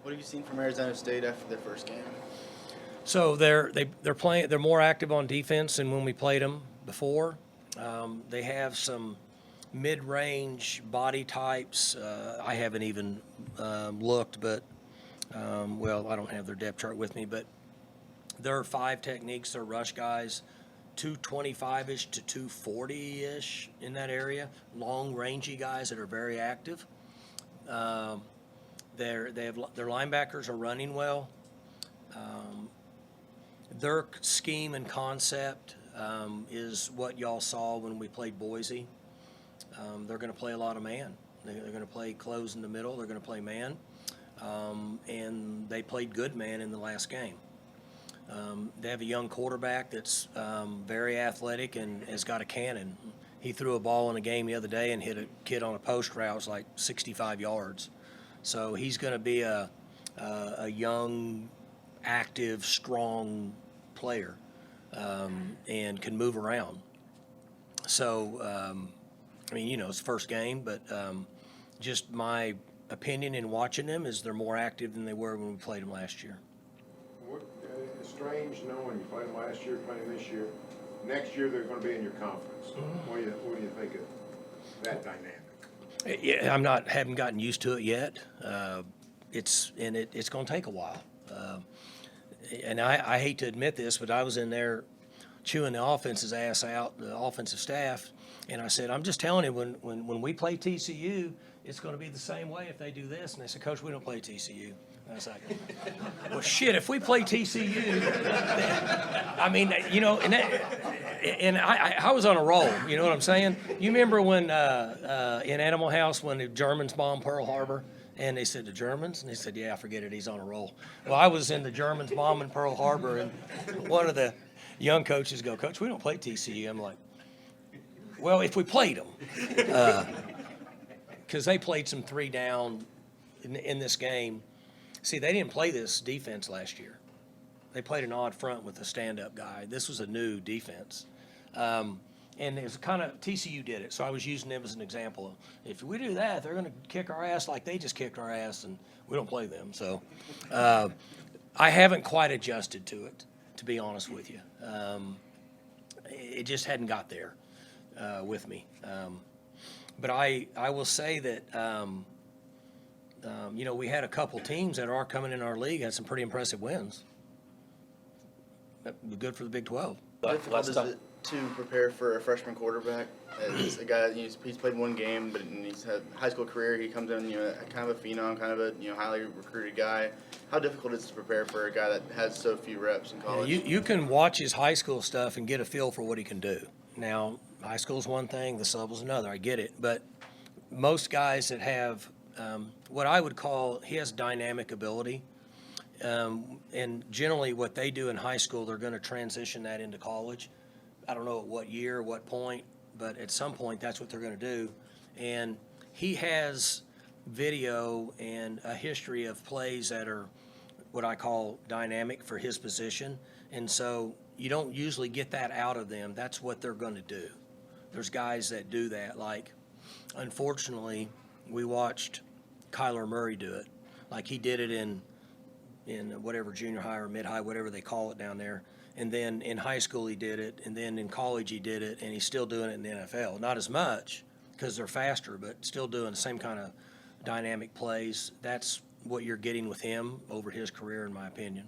What have you seen from Arizona State after their first game? So they're playing. They're more active on defense than when we played them before. They have some mid-range body types. I haven't even looked, but well, I don't have their depth chart with me. But there are 5 techniques. They're rush guys, 225-ish to 240-ish in that area. Long, rangy guys that are very active. Their linebackers are running well. Their scheme and concept is what y'all saw when we played Boise. They're going to play a lot of man. They're going to play close in the middle. They're going to play man. And they played good man in the last game. They have a young quarterback that's very athletic and has got a cannon. He threw a ball in a game the other day and hit a kid on a post route. It was like 65 yards. So he's going to be a young, active, strong player and can move around. So, I mean, it's first game, but just my opinion in watching them is they're more active than they were when we played them last year. It's strange knowing you played them last year, playing this year. Next year they're going to be in your conference. Mm-hmm. What do you think of that dynamic? Yeah, haven't gotten used to it yet. It's going to take a while. And I hate to admit this, but I was in there chewing the offense's ass out, the offensive staff, and I said, I'm just telling you, when we play TCU, it's going to be the same way if they do this. And they said, Coach, we don't play TCU. And I was like, well, shit, if we play TCU, I mean, and I was on a roll, you know what I'm saying? You remember when in Animal House when the Germans bombed Pearl Harbor? And they said, the Germans? And they said, yeah, forget it, he's on a roll. Well, I was in the Germans bombing Pearl Harbor, and one of the young coaches go, Coach, we don't play TCU. I'm like, well, if we played them. Because they played some 3 down in this game. See, they didn't play this defense last year. They played an odd front with a stand-up guy. This was a new defense. And it was kind of TCU did it, so I was using them as an example. If we do that, they're going to kick our ass like they just kicked our ass, and we don't play them. So I haven't quite adjusted to it, to be honest with you. It just hadn't got there with me. But I will say that, we had a couple teams that are coming in our league, had some pretty impressive wins. Good for the Big 12. How difficult is it to prepare for a freshman quarterback? As a guy, he's played 1 game, but he's had a high school career. He comes in, kind of a phenom, kind of a highly recruited guy. How difficult is it to prepare for a guy that has so few reps in college? Yeah, you can watch his high school stuff and get a feel for what he can do. Now, high school's one thing, the sub was another. I get it, but most guys that have what I would call, he has dynamic ability. And generally what they do in high school, they're going to transition that into college. I don't know at what year, what point, but at some point that's what they're going to do. And he has video and a history of plays that are what I call dynamic for his position. And so you don't usually get that out of them. That's what they're going to do. There's guys that do that. Like, unfortunately, we watched Kyler Murray do it. Like, he did it in whatever junior high or mid-high, whatever they call it down there. And then in high school he did it, and then in college he did it, and he's still doing it in the NFL. Not as much because they're faster, but still doing the same kind of dynamic plays. That's what you're getting with him over his career, in my opinion.